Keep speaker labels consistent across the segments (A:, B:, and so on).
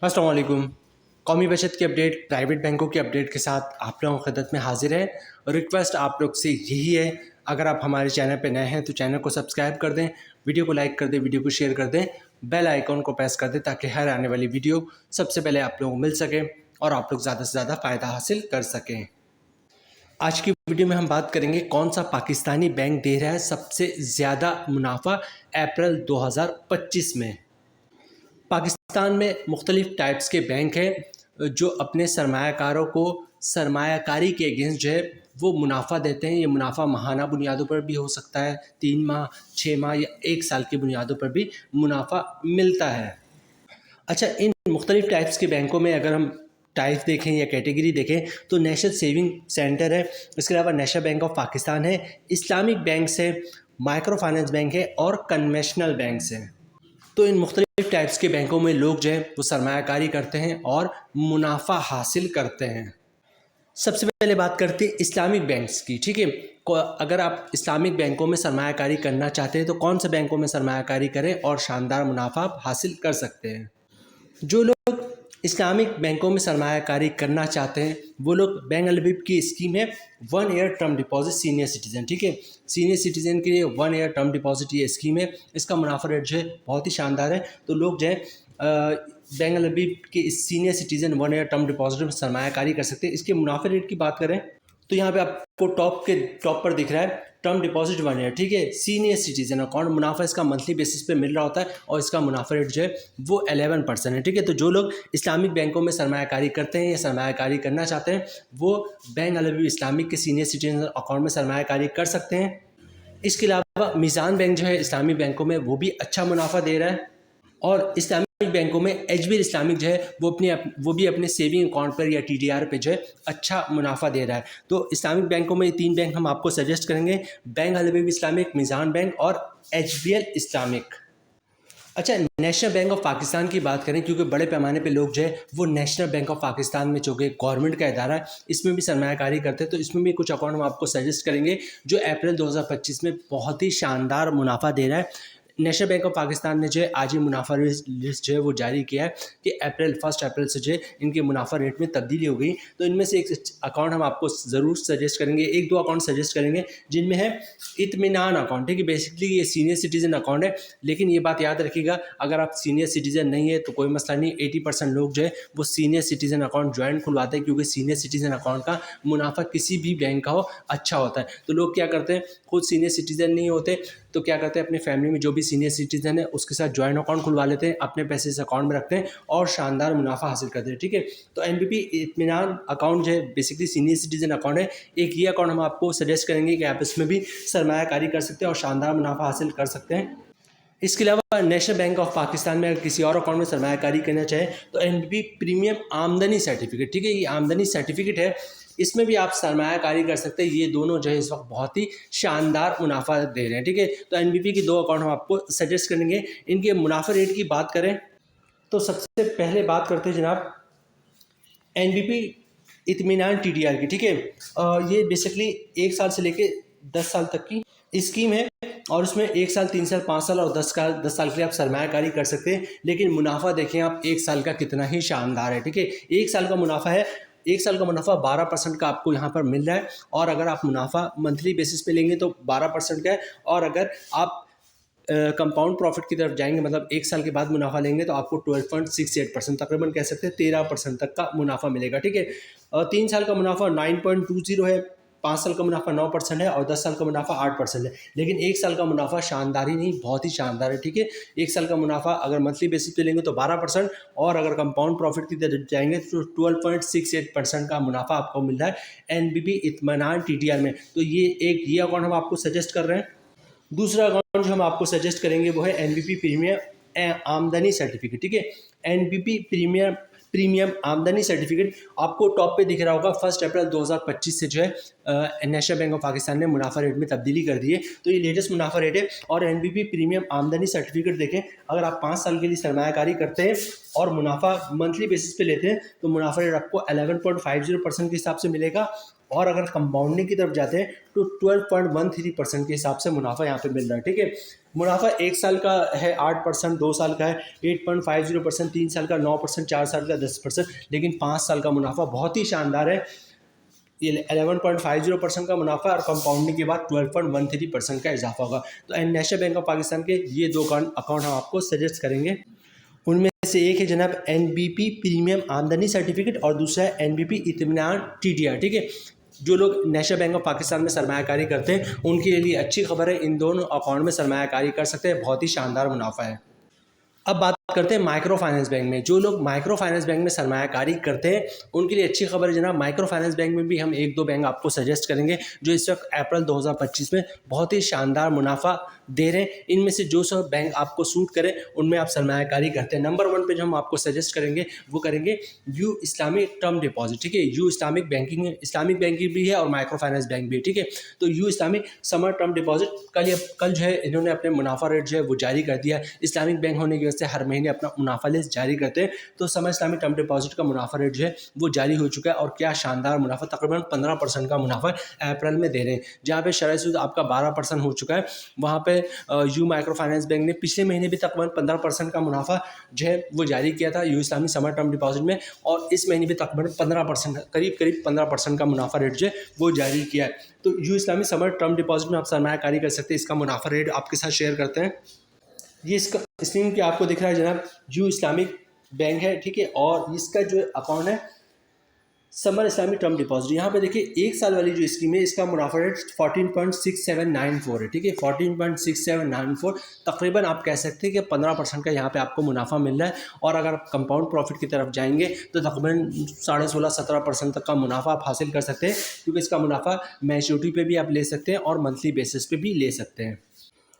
A: अस्सलाम वालेकुम। कौमी बचत की अपडेट, प्राइवेट बैंकों की अपडेट के साथ आप लोगों की खिदमत में हाजिर है। रिक्वेस्ट आप लोग से यही है, अगर आप हमारे चैनल पे नए हैं तो चैनल को सब्सक्राइब कर दें, वीडियो को लाइक कर दें, वीडियो को शेयर कर दें, बेल आइकॉन को प्रेस कर दें ताकि हर आने वाली वीडियो सबसे पहले आप लोगों को मिल सके और आप लोग ज़्यादा से ज़्यादा फ़ायदा हासिल कर सकें। आज की वीडियो में हम बात करेंगे कौन सा पाकिस्तानी बैंक दे रहा है सबसे ज़्यादा मुनाफा अप्रैल 2025 में। पाकिस्तान में मुख्तलिफ़ टाइप्स के बैंक हैं जो अपने सरमायाकारों को सरमायाकारी के अगेंस्ट जो है वो मुनाफा देते हैं। ये मुनाफा माहाना बुनियादों पर भी हो सकता है, 3 माह, 6 माह या 1 साल की बुनियादों पर भी मुनाफा मिलता है। अच्छा, इन मुख्तलिफ़ टाइप्स के बैंकों में अगर हम टाइप देखें या कैटेगरी देखें तो नेशनल सेविंग सेंटर है, इसके अलावा नेशनल बैंक ऑफ पाकिस्तान है, इस्लामिक बैंक्स है, माइक्रो फाइनेंस बैंक है और कन्वेंशनल बैंक्स हैं। तो इन मुख्तलिफ़ टाइप्स के बैंकों में लोग जो है वो सरमायाकारी करते हैं और मुनाफा हासिल करते हैं। सबसे पहले बात करते हैं इस्लामिक बैंक्स की। ठीक है, अगर आप इस्लामिक बैंकों में सरमायाकारी करना चाहते हैं तो कौन से बैंकों में सरमायाकारी करें और शानदार मुनाफा आप हासिल कर सकते हैं। जो लोग इस्लामिक बैंकों में सरमायाकारी करना चाहते हैं वो लोग बैंक अलबीब की स्कीम है 1 year term deposit senior citizen. ठीक है, सीनियर सिटीज़न के लिए 1 ईयर टर्म डिपॉजिट ये स्कीम है, इसका मुनाफा रेट जो है बहुत ही शानदार है। तो लोग जो है बैंक अलबीब के इस senior citizen 1 year term deposit में सरमायाकारी कर सकते हैं। इसके मुनाफे रेट की बात करें तो यहाँ पे आपको टॉप पर दिख रहा है टर्म डिपॉजिट 1 ईयर। ठीक है, सीनियर सिटीजन अकाउंट, मुनाफा इसका मंथली बेसिस पे मिल रहा होता है और इसका मुनाफा रेट जो है वो 11% है। ठीक है, तो जो लोग इस्लामिक बैंकों में सरमायाकारी करते हैं या सरमायाकारी करना चाहते हैं वो बैंक अलबीब इस्लामिक के सीनियर सिटीजन अकाउंट में सरमायाकारी कर सकते हैं। इसके अलावा मीज़ान बैंक जो है इस्लामिक बैंकों में वो भी अच्छा मुनाफा दे रहा है और इस्लामिक बैंकों में एजबीर इस्लामिक जो है वो भी अपने सेविंग अकाउंट पर या टीडीआर पे जो है अच्छा मुनाफा दे रहा है। तो इस्लामिक बैंकों में ये 3 बैंक हम आपको सजेस्ट करेंगे, बैंक अलबीब इस्लामिक, मीज़ान बैंक और एचबीएल इस्लामिक। अच्छा, नेशनल बैंक ऑफ पाकिस्तान की बात करें, क्योंकि बड़े पैमाने पे लोग जो है वो नेशनल बैंक ऑफ पाकिस्तान में, जो कि गवर्नमेंट का इदारा है, इसमें भी सरमायाकारी करते हैं। तो इसमें भी कुछ अकाउंट हम आपको सजेस्ट करेंगे जो अप्रैल 2025 में बहुत ही शानदार मुनाफा दे रहा है। नेशनल बैंक ऑफ पाकिस्तान ने जो है आज ही मुनाफा लिस्ट जो है वो जारी किया है कि 1 अप्रैल से जो है इनके मुनाफा रेट में तब्दीली हो गई। तो इनमें से एक अकाउंट हम आपको ज़रूर सजेस्ट करेंगे, 1-2 अकाउंट सजेस्ट करेंगे जिनमें है इत्मीनान अकाउंट। ठीक है, बेसिकली ये सीनियर सिटीज़न अकाउंट है, लेकिन ये बात याद रखिएगा अगर आप सीनियर सिटीज़न नहीं है तो कोई मसला नहीं। 80% लोग जो है वो सीनियर सिटीज़न अकाउंट ज्वाइन खुलवाते हैं, क्योंकि सीनियर सिटीज़न अकाउंट का मुनाफा किसी भी बैंक का हो अच्छा होता है। तो लोग क्या करते हैं, खुद सीनियर सिटीज़न नहीं होते तो क्या करते हैं, अपनी फैमिली में जो भी सीनियर सिटीज़न है उसके साथ जॉइंट अकाउंट खुलवा लेते हैं, अपने पैसे इस अकाउंट में रखते हैं और शानदार मुनाफा हासिल करते हैं। ठीक है, तो एनबीपी इत्मीनान अकाउंट जो है बेसिकली सीनियर सिटीज़न अकाउंट है। एक ये अकाउंट हम आपको सजेस्ट करेंगे कि आप इसमें भी सरमायाकारी कर सकते हैं और शानदार मुनाफा हासिल कर सकते हैं। इसके अलावा नेशनल बैंक ऑफ पाकिस्तान में अगर किसी और अकाउंट में सरमायाकारी करना चाहे तो एनबीपी प्रीमियम आमदनी सर्टिफिकेट, ठीक है, ये आमदनी सर्टिफिकेट है, इसमें भी आप सरमायाकारी कर सकते हैं। ये दोनों जो है इस वक्त बहुत ही शानदार मुनाफा दे रहे हैं। ठीक है, तो एनबीपी के 2 अकाउंट हम आपको सजेस्ट करेंगे। इनके मुनाफा रेट की बात करें तो सबसे पहले बात करते हैं जनाब एनबीपी इत्मीनान टीडीआर की। ठीक है, ये बेसिकली 1 साल से लेके 10 साल तक की स्कीम है और उसमें 1 साल, 3 साल, 5 साल और 10 साल के लिए आप सरमायाकारी कर सकते हैं। लेकिन मुनाफा देखें आप 1 साल का कितना ही शानदार है। ठीक है, 1 साल का मुनाफा है, 1 साल का मुनाफा 12% का आपको यहाँ पर मिल रहा है और अगर आप मुनाफा मंथली बेसिस पे लेंगे तो 12% का है और अगर आप कंपाउंड प्रॉफिट की तरफ जाएंगे, मतलब 1 साल के बाद मुनाफा लेंगे तो आपको 12.68%, तकरीबन कह सकते हैं 13% तक का मुनाफा मिलेगा। ठीक है, 3 साल का मुनाफा 9.20 है, 5 साल का मुनाफा 9% है और 10 साल का मुनाफा 8% है। लेकिन 1 साल का मुनाफा शानदार ही नहीं, बहुत ही शानदार है। ठीक है, 1 साल का मुनाफा अगर मंथली बेसिस पे लेंगे तो 12% और अगर कंपाउंड प्रॉफिट की तरफ जाएंगे तो 12.68% का मुनाफा आपको मिल रहा है एनबीपी इत्मीनान टीडीआर में। तो ये अकाउंट हम आपको सजेस्ट कर रहे हैं। दूसरा अकाउंट जो हम आपको सजेस्ट करेंगे वो है एनबीपी प्रीमियम आमदनी सर्टिफिकेट। ठीक है, एनबीपी प्रीमियम आमदनी सर्टिफिकेट आपको टॉप पे दिख रहा होगा। 1 अप्रैल 2025 से जो है नेशनल बैंक ऑफ पाकिस्तान ने मुनाफा रेट में तब्दीली कर दी है। तो ये लेटेस्ट मुनाफा रेट है और एनबीपी प्रीमियम आमदनी सर्टिफिकेट देखें, अगर आप 5 साल के लिए सरमायाकारी करते हैं और मुनाफा मंथली बेसिस पे लेते हैं तो मुनाफा रेट आपको 11.50% के हिसाब से मिलेगा और अगर कंपाउंडिंग की तरफ जाते हैं तो 12.13% के हिसाब से मुनाफा यहाँ पे मिल रहा है। ठीक है, मुनाफा 1 साल का है 8%, 2 साल का है 8.50%, 3 साल का 9%, 4 साल का 10%, लेकिन 5 साल का मुनाफा बहुत ही शानदार है। ये 11.50% का मुनाफा और कंपाउंडिंग के बाद 12.13% का इजाफा होगा। तो नेशनल बैंक ऑफ पाकिस्तान के ये 2 अकाउंट हम आपको सजेस्ट करेंगे। उनमें से एक है जनाब एनबीपी प्रीमियम आमदनी सर्टिफिकेट और दूसरा है एनबीपी इत्मीनान टीडीआर। ठीक है, जो लोग नेशनल बैंक ऑफ पाकिस्तान में सरमायाकारी करते हैं उनके लिए अच्छी खबर है, इन दोनों अकाउंट में सरमायाकारी कर सकते हैं, बहुत ही शानदार मुनाफा है। अब बात करते हैं माइक्रो फाइनेंस बैंक में। जो लोग माइक्रो फाइनेंस बैंक में सरमायाकारी करते हैं उनके लिए अच्छी खबर है जनाब, माइक्रो फाइनेंस बैंक में भी हम 1-2 बैंक आपको सजेस्ट करेंगे जो इस वक्त अप्रैल 2025 में बहुत ही शानदार मुनाफा दे रहे हैं। इनमें से जो सब बैंक आपको सूट करें उनमें आप सरमायाकारी करते हैं। नंबर 1 पे जो हम आपको सजेस्ट करेंगे वो करेंगे यू इस्लामिक टर्म डिपॉजिट। ठीक है, यू इस्लामिक बैंकिंग भी है और माइक्रो फाइनेंस बैंक भी है। ठीक है, तो you Islamic summer term deposit कल जो है इन्होंने अपने मुनाफा रेट जो है वो जारी कर दिया। इस्लामिक बैंक होने की वजह से हर महीने अपना मुनाफा लिस्ट जारी करते हैं, तो समर इस्लामिक टर्म डिपॉजिट का मुनाफा रेट जो है वो जारी हो चुका है और क्या शानदार मुनाफा, तकरीबन 15% का मुनाफा अप्रैल में दे रहे हैं। जहाँ पे शरह सूद आपका 12% हो चुका है, वहाँ पे यू माइक्रो फाइनेंस बैंक ने पिछले महीने भी तकरीबन 15% का मुनाफा जो है वो जारी किया था you Islami summer term deposit में, और इस महीने भी तकरीबन 15%, करीब 15% का मुनाफा रेट जो है वो जारी किया है। तो you Islami summer term deposit में आप सरमायाकारी कर सकते हैं। इसका मुनाफा रेट आपके साथ शेयर करते हैं। ये इसका स्क्रीन पे आपको दिख रहा है जनाब, यू इस्लामिक बैंक है। ठीक है, और इसका जो अकाउंट है समर इस्लामिक टर्म डिपॉजिट। यहाँ पे देखिए 1 साल वाली जो स्कीम है इसका मुनाफा रेट 14.6794 है। ठीक है, 14.6794, तकरीबन आप कह सकते हैं कि 15% का यहाँ पे आपको मुनाफा मिल रहा है। और अगर आप कंपाउंड प्रॉफिट की तरफ जाएंगे तो तकरीबन 16.5-17% तक का मुनाफा आप हासिल कर सकते हैं, क्योंकि इसका मुनाफा मैच्योरिटी पे भी आप ले सकते हैं और मंथली बेसिस पे भी ले सकते हैं।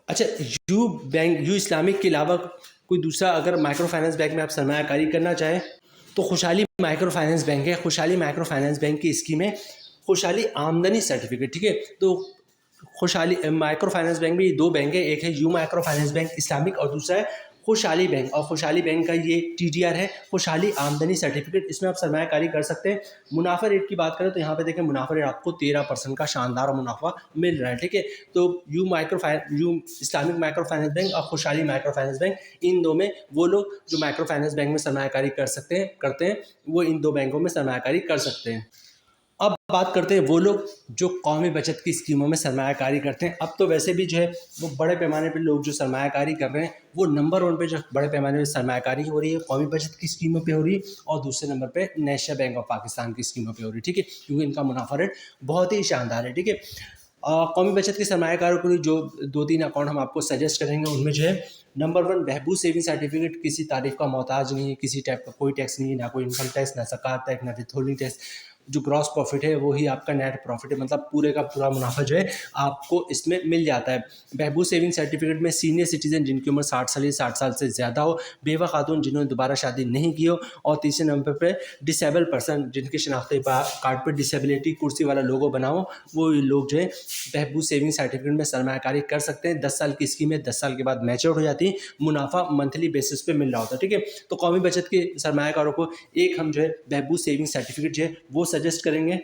A: अच्छा, यू इस्लामिक के अलावा कोई दूसरा अगर माइक्रो फाइनेंस बैंक में आप सरमायाकारी करना चाहें तो खुशहाली माइक्रो फाइनेंस बैंक है। खुशहाली माइक्रो फाइनेंस बैंक की स्कीम है खुशहाली आमदनी सर्टिफिकेट। ठीक है, तो खुशहाली माइक्रो फाइनेंस बैंक में ये 2 बैंक है, एक है you micro finance bank Islamic और दूसरा है खुशहाली बैंक। और खुशहाली बैंक का ये टीडीआर है, खुशहाली आमदनी सर्टिफिकेट। इसमें आप सरमायाकारी कर सकते हैं। मुनाफा रेट की बात करें तो यहाँ पे देखें मुनाफा रेट आपको 13% का शानदार मुनाफा मिल रहा है। ठीक है, तो you Islamic micro finance bank और खुशहाली माइक्रो फाइनेंस बैंक, इन दो में वो लोग जो माइक्रो फाइनेंस बैंक में सरमायाकारी करते हैं वो इन 2 बैंकों में सरमायाकारी कर सकते हैं। अब बात करते हैं वो लोग जो कौमी बचत की स्कीमों में सरमायाकारी करते हैं। अब तो वैसे भी जो है वो बड़े पैमाने पर लोग जो सरमायाकारी कर रहे हैं वो नंबर 1 पे जो बड़े पैमाने पर सरमायाकारी हो रही है कौमी बचत की स्कीमों पे हो रही है, और दूसरे नंबर पे नेशनल बैंक ऑफ पाकिस्तान की स्कीमों पे हो रही है। ठीक है, क्योंकि इनका मुनाफा रेट बहुत ही शानदार है। ठीक है, कौमी बचत के सरमायाकारों के लिए जो 2-3 अकाउंट हम आपको सजेस्ट करेंगे उनमें जो है नंबर 1 बहबूद सेविंग सर्टिफिकेट, किसी तारीफ का मोहताज नहीं है, किसी टाइप का कोई टैक्स नहीं है, ना कोई इनकम टैक्स, ना ज़कात टैक्स, ना विथहोल्डिंग टैक्स। जो ग्रॉस प्रॉफिट है वही आपका नेट प्रॉफिट है, मतलब पूरे का पूरा मुनाफा जो है आपको इसमें मिल जाता है। बहबूद सेविंग सर्टिफिकेट में सीनियर सिटीजन जिनकी उम्र 60 साल से ज़्यादा हो, बेवा खातून जिन्होंने दोबारा शादी नहीं की हो, और तीसरे नंबर पर डिसेबल पर्सन जिनके शनाख्ती कार्ड पर डिसेबिलिटी कुर्सी वाला लोगो बना हो, वो लोग जो है बहबूद सेविंग सर्टिफिकेट में सरमायाकारी कर सकते हैं। 10 साल की स्कीम है, 10 साल के बाद मैच्योर हो जाती है, मुनाफा मंथली बेसिस पे मिल रहा होता है। ठीक है, तो कौमी बचत के सरमायाकारों को एक हम जो है बहबूद सेविंग सर्टिफिकेट जो है वो सजेस्ट करेंगे।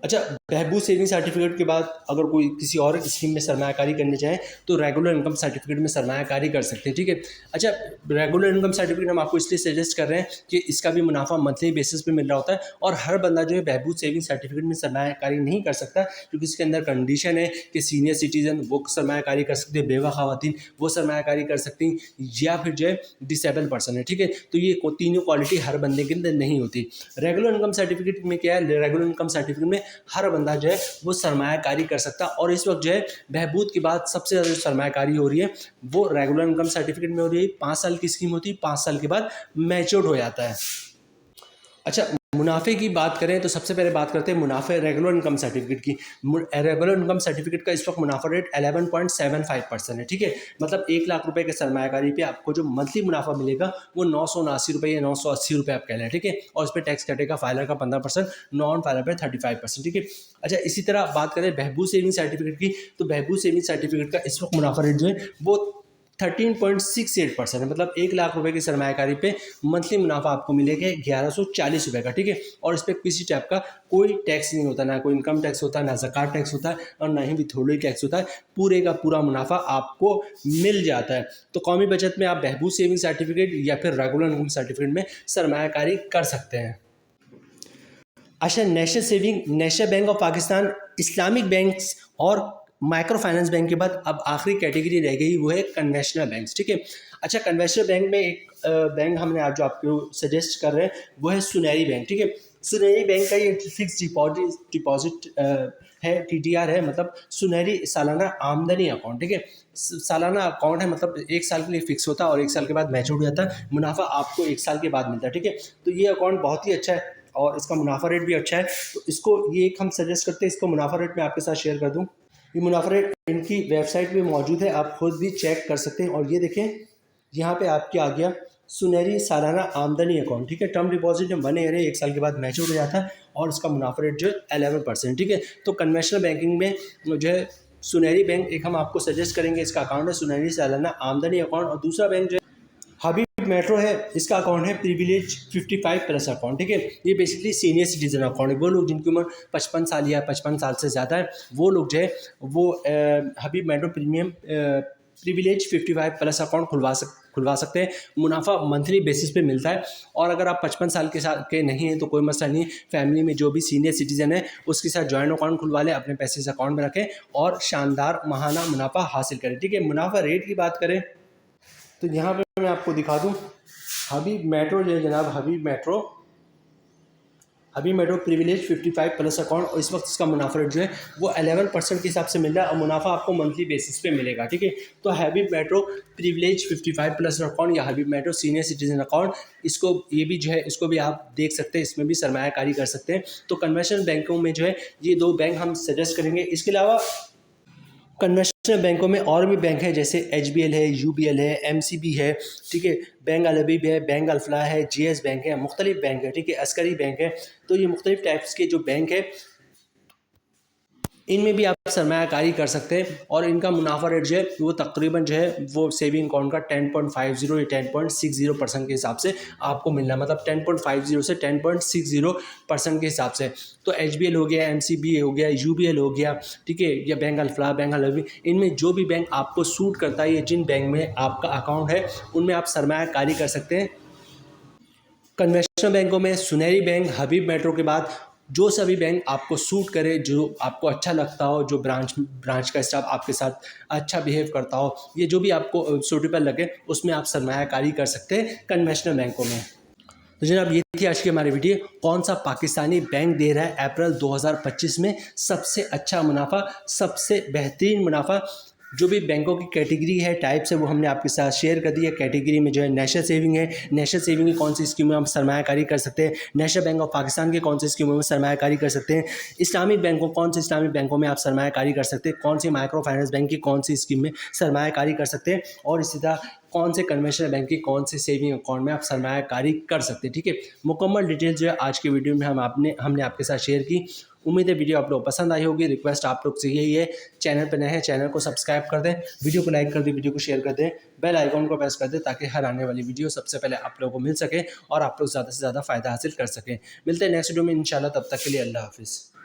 A: अच्छा, बहबूद सेविंग सर्टिफिकेट के बाद अगर कोई किसी और स्कीम में सरमायाकारी करनी चाहे तो रेगुलर इनकम सर्टिफिकेट में सरमायाकारी कर सकते हैं। ठीक है, अच्छा, रेगुलर इनकम सर्टिफिकेट हम आपको इसलिए सजेस्ट कर रहे हैं कि इसका भी मुनाफा मंथली बेसिस पे मिल रहा होता है, और हर बंदा जो है बहबूद सेविंग सर्टिफिकेट में सरमायाकारी नहीं कर सकता, क्योंकि इसके अंदर कंडीशन है कि सीनियर सिटीजन वो सरमायाकारी कर सकते हैं, बेवा खवातीन वो सरमायाकारी कर सकती हैं, या फिर जो है डिसेबल पर्सन है। ठीक है, तो ये तीनों क्वालिटी हर बंदे के अंदर नहीं होती। रेगुलर इनकम सर्टिफिकेट में क्या है, रेगुलर इनकम सर्टिफिकेट में हर बंदा जो है वो सरमायाकारी कर सकता है, और इस वक्त जो है बहबूद के बाद सबसे ज़्यादा जो सरमायाकारी हो रही है वो रेगुलर इनकम सर्टिफिकेट में हो रही है। 5 साल की स्कीम होती है, 5 साल के बाद मैच्योर हो जाता है। अच्छा, मुनाफे की बात करें तो सबसे पहले बात करते हैं मुनाफे रेगुलर इनकम सर्टिफिकेट की। रेगुलर इनकम सर्टिफिकेट का इस वक्त मुनाफा रेट 11.75% है। ठीक है, मतलब 1 लाख रुपए के सरमायाकारी पे आपको जो मंथली मुनाफा मिलेगा वो 979 रुपये या 980 रुपये आप कह लें। ठीक है, और इस पर टैक्स कटेगा फाइलर का 15%, नॉन फाइलर पर 35%। ठीक है, अच्छा, इसी तरह बात करें बहबूद सेविंग सर्टिफिकेट की, तो बहबूद सेविंग सर्टिफिकेट का इस वक्त मुनाफा रेट जो है वो 13.68% है, मतलब 1 लाख रुपए की सरमायाकारी पे मंथली मुनाफा आपको मिलेगा 1140 रुपये का, ठीक है। और इस पर किसी टाइप का कोई टैक्स नहीं होता, ना कोई इनकम टैक्स होता है, ना ज़कात टैक्स होता है, और ना ही विथहोल्डिंग टैक्स होता है। पूरे का पूरा मुनाफा आपको मिल जाता है। तो कौमी बचत में आप बहबूद सेविंग सर्टिफिकेट या फिर रेगुलर इनकम सर्टिफिकेट में सरमायाकारी कर सकते हैं। अच्छा, national bank of Pakistan, Islamic banks और माइक्रो फाइनेंस बैंक के बाद अब आखिरी कैटेगरी रह गई, वो है कन्वेंशनल बैंक्स, ठीक है। अच्छा, कन्वेंशनल बैंक में एक बैंक हमने आज जो आपको सजेस्ट कर रहे हैं वो है सुनहरी बैंक, ठीक है। सुनहरी बैंक का ये फिक्स डिपॉजिट है, TDR है, मतलब सुनहरी सालाना आमदनी अकाउंट, ठीक है। सालाना अकाउंट है, मतलब 1 साल के लिए फिक्स होता है और 1 साल के बाद मैच्योर हो जाता है। मुनाफा आपको 1 साल के बाद मिलता है, ठीक है। तो ये अकाउंट बहुत ही अच्छा है और इसका मुनाफा रेट भी अच्छा है। तो इसको ये एक हम सजेस्ट करते हैं, इसको मुनाफा रेट मैं आपके साथ शेयर कर दूं। ये मुनाफा रेट इनकी वेबसाइट पे मौजूद है, आप खुद भी चेक कर सकते हैं। और ये देखें, यहाँ पे आपके आ गया सुनहरी सालाना आमदनी अकाउंट, ठीक है। टर्म डिपॉजिट में 1 ईयर है, 1 साल के बाद मैच्योर हो जाता है और इसका मुनाफा रेट जो है 11%, ठीक है। तो कन्वेंशनल बैंकिंग में जो है सुनहरी बैंक एक हम आपको सजेस्ट करेंगे, इसका अकाउंट है सुनहरी सालाना आमदनी अकाउंट। और दूसरा बैंक जो है हबीब मेट्रो है, इसका अकाउंट है प्रिविलेज 55+ अकाउंट, ठीक है। ये बेसिकली सीनियर सिटीजन अकाउंट है, वो लोग जिनकी उम्र 55 साल या 55 साल से ज़्यादा है, वो लोग जो है वो हबीब मेट्रो प्रीमियम प्रिविलेज 55+ अकाउंट खुलवा सकते हैं। मुनाफा मंथली बेसिस पे मिलता है। और अगर आप 55 साल के नहीं हैं तो कोई मसला नहीं, फैमिली में जो भी सीनियर सिटीजन है उसके साथ जॉइंट अकाउंट खुलवा लें, अपने पैसे इस अकाउंट में रखें और शानदार माहाना मुनाफा हासिल करें, ठीक है। मुनाफा रेट की बात करें तो यहाँ पे मैं आपको दिखा दूँ, हबीब मेट्रो जो है जनाब, हबीब मेट्रो प्रिविलेज 55+ अकाउंट, और इस वक्त इसका मुनाफा रेट जो है वो 11% के हिसाब से मिल रहा है और मुनाफा आपको मंथली बेसिस पे मिलेगा, ठीक है। तो हबीब मेट्रो प्रिविलेज 55+ अकाउंट या हबीब मेट्रो सीनियर सिटीजन अकाउंट, इसको ये भी जो है इसको भी आप देख सकते हैं, इसमें भी सरमायाकारी कर सकते हैं। तो कन्वेंशनल बैंकों में जो है ये 2 बैंक हम सजेस्ट करेंगे। इसके अलावा कन्वेंशनल बैंकों में और भी बैंक है, जैसे HBL है, UBL है, MCB है, ठीक है, बैंक अल हबीब है, बैंक अल्फलाह है, GS बैंक है, मुख्तलिफ बैंक है, ठीक है, अस्करी बैंक है। तो ये मुख्तलिफ टाइप्स के जो बैंक है इनमें भी आप सरमायाकारी कर सकते हैं और इनका मुनाफा रेट जो है वो तकरीबन जो है वो सेविंग अकाउंट का 10.50 या 10.60% के हिसाब से आपको मिलना है, मतलब 10.50 से 10.60% के हिसाब से। तो HBL हो गया, MCB हो गया, UBL हो गया, ठीक है, या बैंक अल्फलाह, बैंक अल हबीब, इनमें जो भी बैंक आपको सूट करता है या जिन बैंक में आपका अकाउंट है उनमें आप सरमायाकारी कर सकते हैं। कन्वेंशनल बैंकों में सुनहरी बैंक, हबीब मेट्रो के बाद जो सभी बैंक आपको सूट करे, जो आपको अच्छा लगता हो, जो ब्रांच का स्टाफ आपके साथ अच्छा बिहेव करता हो, ये जो भी आपको सूटेबल लगे उसमें आप सरमायाकारी कर सकते हैं कन्वेंशनल बैंकों में। तो जनाब ये थी आज की हमारी वीडियो, कौन सा पाकिस्तानी बैंक दे रहा है अप्रैल 2025 में सबसे अच्छा मुनाफा, सबसे बेहतरीन मुनाफा। जो भी बैंकों की कैटेगरी है, टाइप्स है, वो हमने आपके साथ शेयर कर दी है। कैटेगरी में जो है नेशनल सेविंग है, नेशनल सेविंग की कौन सी स्कीम में हम सरमायाकारी कर सकते हैं, नेशनल बैंक ऑफ पाकिस्तान के कौन सी स्कीमों में सरमायाकारी कर सकते हैं, इस्लामिक बैंकों कौन से इस्लामिक बैंकों में आप सरमायाकारी कर सकते हैं, कौन सी माइक्रो फाइनेंस बैंक की कौन सी स्कीम में सरमायाकारी कर सकते हैं, और इसी तरह कौन से कन्वेंशनल बैंक की कौन से सेविंग अकाउंट में आप सरमायाकारी कर सकते हैं, ठीक है। मुकम्मल डिटेल जो है आज की वीडियो में हमने आपके साथ शेयर की। उम्मीद है वीडियो आप लोग पसंद आई होगी। रिक्वेस्ट आप लोग से यही है, चैनल पर नए हैं चैनल को सब्सक्राइब कर दें, वीडियो को लाइक कर दें, वीडियो को शेयर कर दें, बेल आइकॉन को प्रेस कर दें ताकि हर आने वाली वीडियो सबसे पहले आप लोगों को मिल सके और आप लोग ज़्यादा से ज़्यादा फ़ायदा हासिल कर सकें। मिलते हैं नेक्स्ट वीडियो में इंशाल्लाह, तब तक के लिए अल्लाह हाफिज़।